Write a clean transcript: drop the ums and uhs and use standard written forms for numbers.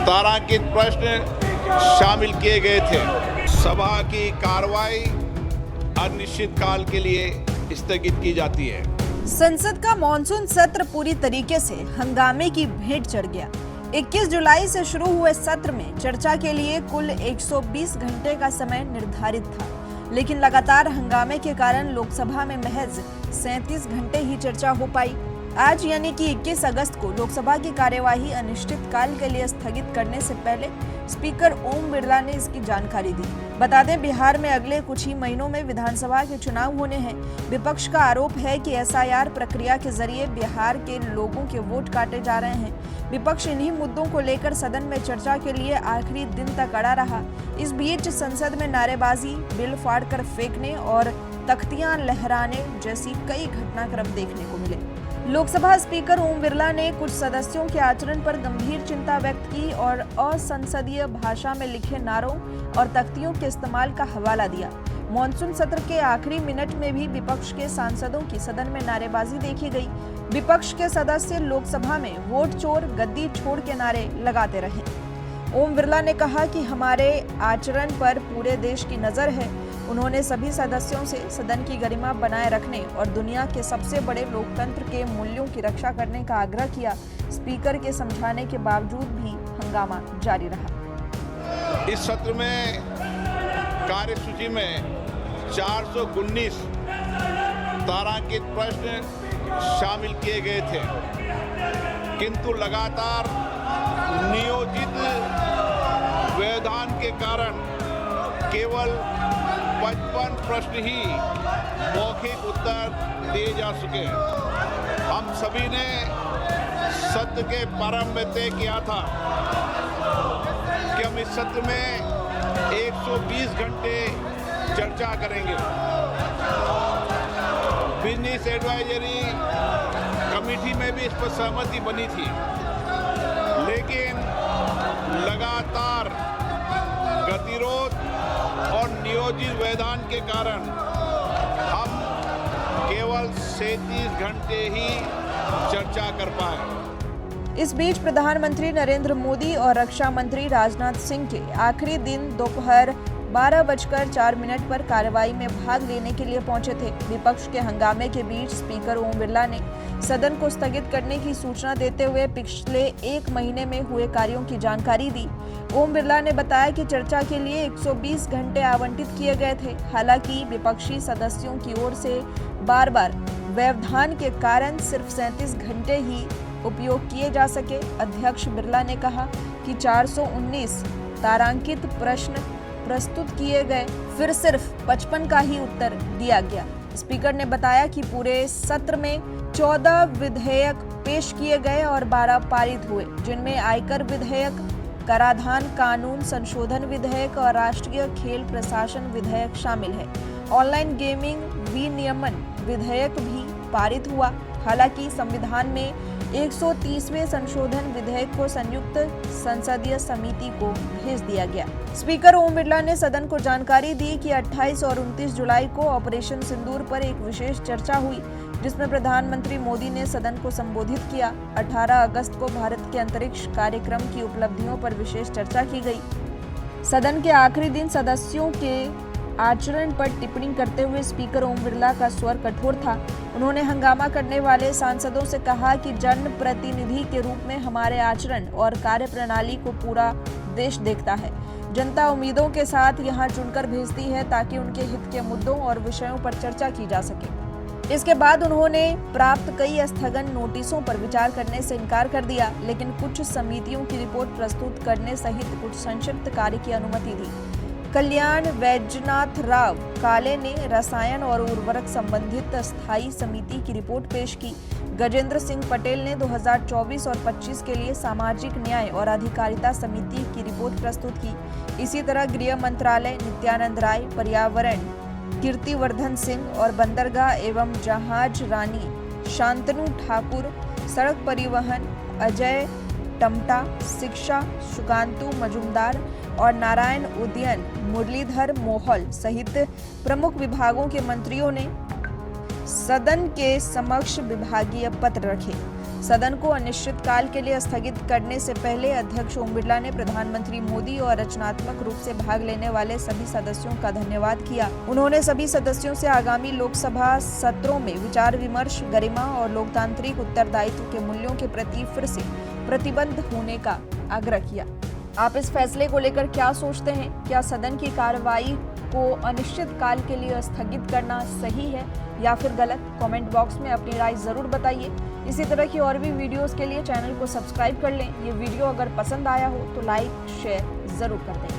तारांकित प्रश्न शामिल किए गए थे। सभा की कार्रवाई अनिश्चितकाल के लिए स्थगित की जाती है। संसद का मॉनसून सत्र पूरी तरीके से हंगामे की भेंट चढ़ गया। 21 जुलाई से शुरू हुए सत्र में चर्चा के लिए कुल 120 घंटे का समय निर्धारित था, लेकिन लगातार हंगामे के कारण लोकसभा में महज 37 घंटे ही चर्चा हो पाई। आज यानी कि 21 अगस्त को लोकसभा की कार्यवाही अनिश्चितकाल के लिए स्थगित करने से पहले स्पीकर ओम बिरला ने इसकी जानकारी दी। बता दें, बिहार में अगले कुछ ही महीनों में विधानसभा के चुनाव होने हैं। विपक्ष का आरोप है कि एसआईआर प्रक्रिया के जरिए बिहार के लोगों के वोट काटे जा रहे हैं। विपक्ष इन्हीं मुद्दों को लेकर सदन में चर्चा के लिए आखिरी दिन तक अड़ा रहा। इस बीच संसद में नारेबाजी, बिल फाड़कर फेंकने और तख्तियां लहराने जैसी कई घटनाक्रम देखने को मिले। लोकसभा स्पीकर ओम बिरला ने कुछ सदस्यों के आचरण पर गंभीर चिंता व्यक्त की और असंसदीय भाषा में लिखे नारों और तख्तियों के इस्तेमाल का हवाला दिया। मॉनसून सत्र के आखिरी मिनट में भी विपक्ष के सांसदों की सदन में नारेबाजी देखी गई। विपक्ष के सदस्य लोकसभा में वोट चोर, गद्दी छोड़ के नारे लगाते रहे। ओम बिरला ने कहा कि हमारे आचरण पर पूरे देश की नजर है। उन्होंने सभी सदस्यों से सदन की गरिमा बनाए रखने और दुनिया के सबसे बड़े लोकतंत्र के मूल्यों की रक्षा करने का आग्रह किया। स्पीकर के समझाने के बावजूद भी हंगामा जारी रहा। इस सत्र में कार्यसूची में 419 तारांकित प्रश्न शामिल किए गए थे, किंतु लगातार नियोजित व्यवधान के कारण केवल 55 प्रश्न ही मौखिक उत्तर दिए जा चुके हैं। हम सभी ने सत्र के प्रारंभ में तय किया था कि हम इस सत्र में 120 घंटे चर्चा करेंगे। बिजनेस एडवाइजरी कमेटी में भी इस पर सहमति बनी थी, लेकिन लगातार गतिरोध और नियोजित व्यवधान के कारण हम केवल 37 घंटे ही चर्चा कर पाए। इस बीच प्रधानमंत्री नरेंद्र मोदी और रक्षा मंत्री राजनाथ सिंह के आखिरी दिन दोपहर 12:04 पर कार्रवाई में भाग लेने के लिए पहुंचे थे। विपक्ष के हंगामे के बीच स्पीकर ओम बिरला ने सदन को स्थगित करने की सूचना देते हुए पिछले 1 महीने में हुए कार्यों की जानकारी दी। ओम बिरला ने बताया कि चर्चा के लिए 120 घंटे आवंटित किए गए थे। हालांकि विपक्षी सदस्यों की ओर से बार बार व्यवधान के कारण सिर्फ 37 घंटे ही उपयोग किए जा सके। अध्यक्ष बिरला ने कहा कि 419 तारांकित प्रश्न प्रस्तुत किए गए, फिर सिर्फ 55 का ही उत्तर दिया गया। स्पीकर ने बताया कि पूरे सत्र में 14 विधेयक पेश किए गए और 12 पारित हुए, जिनमें आयकर विधेयक, कराधान कानून संशोधन विधेयक और राष्ट्रीय खेल प्रशासन विधेयक शामिल है। ऑनलाइन गेमिंग विनियमन विधेयक भी पारित हुआ। हालांकि संविधान में 130वें संशोधन विधेयक को संयुक्त संसदीय समिति को भेज दिया गया। स्पीकर ओम बिरला ने सदन को जानकारी दी कि 28 और 29 जुलाई को ऑपरेशन सिंदूर पर एक विशेष चर्चा हुई, जिसमें प्रधानमंत्री मोदी ने सदन को संबोधित किया। 18 अगस्त को भारत के अंतरिक्ष कार्यक्रम की उपलब्धियों पर विशेष चर्चा की गई। सदन के आखिरी दिन सदस्यों के आचरण पर टिप्पणी करते हुए स्पीकर ओम बिरला का स्वर कठोर था। उन्होंने हंगामा करने वाले सांसदों से कहा कि जनप्रतिनिधि के रूप में हमारे आचरण और कार्यप्रणाली को पूरा देश देखता है। जनता उम्मीदों के साथ यहाँ चुनकर भेजती है ताकि उनके हित के मुद्दों और विषयों पर चर्चा की जा सके। इसके बाद उन्होंने प्राप्त कई स्थगन नोटिसों पर विचार करने से इनकार कर दिया, लेकिन कुछ समितियों की रिपोर्ट प्रस्तुत करने सहित कुछ संक्षिप्त कार्य की अनुमति दी। कल्याण वैजनाथ राव काले ने रसायन और उर्वरक संबंधित स्थायी समिति की रिपोर्ट पेश की। गजेंद्र सिंह पटेल ने 2024 और 25 के लिए सामाजिक न्याय और अधिकारिता समिति की रिपोर्ट प्रस्तुत की। इसी तरह गृह मंत्रालय, नित्यानंद राय, पर्यावरण कीर्तिवर्धन सिंह और बंदरगाह एवं जहाज रानी शांतनु ठाकुर, सड़क परिवहन अजय टमटा, शिक्षा सुकांतु मजुमदार और नारायण उदयन मुरलीधर मोहल सहित प्रमुख विभागों के मंत्रियों ने सदन के समक्ष विभागीय पत्र रखे। सदन को अनिश्चितकाल के लिए स्थगित करने से पहले अध्यक्ष ओम बिरला ने प्रधानमंत्री मोदी और रचनात्मक रूप से भाग लेने वाले सभी सदस्यों का धन्यवाद किया। उन्होंने सभी सदस्यों से आगामी लोकसभा सत्रों में विचार विमर्श, गरिमा और लोकतांत्रिक उत्तरदायित्व के मूल्यों के प्रति फिर से प्रतिबद्ध होने का आग्रह किया। आप इस फैसले को लेकर क्या सोचते हैं? क्या सदन की कार्रवाई को अनिश्चित काल के लिए स्थगित करना सही है या फिर गलत? कमेंट बॉक्स में अपनी राय जरूर बताइए। इसी तरह की और भी वीडियोस के लिए चैनल को सब्सक्राइब कर लें। ये वीडियो अगर पसंद आया हो तो लाइक शेयर जरूर कर दें।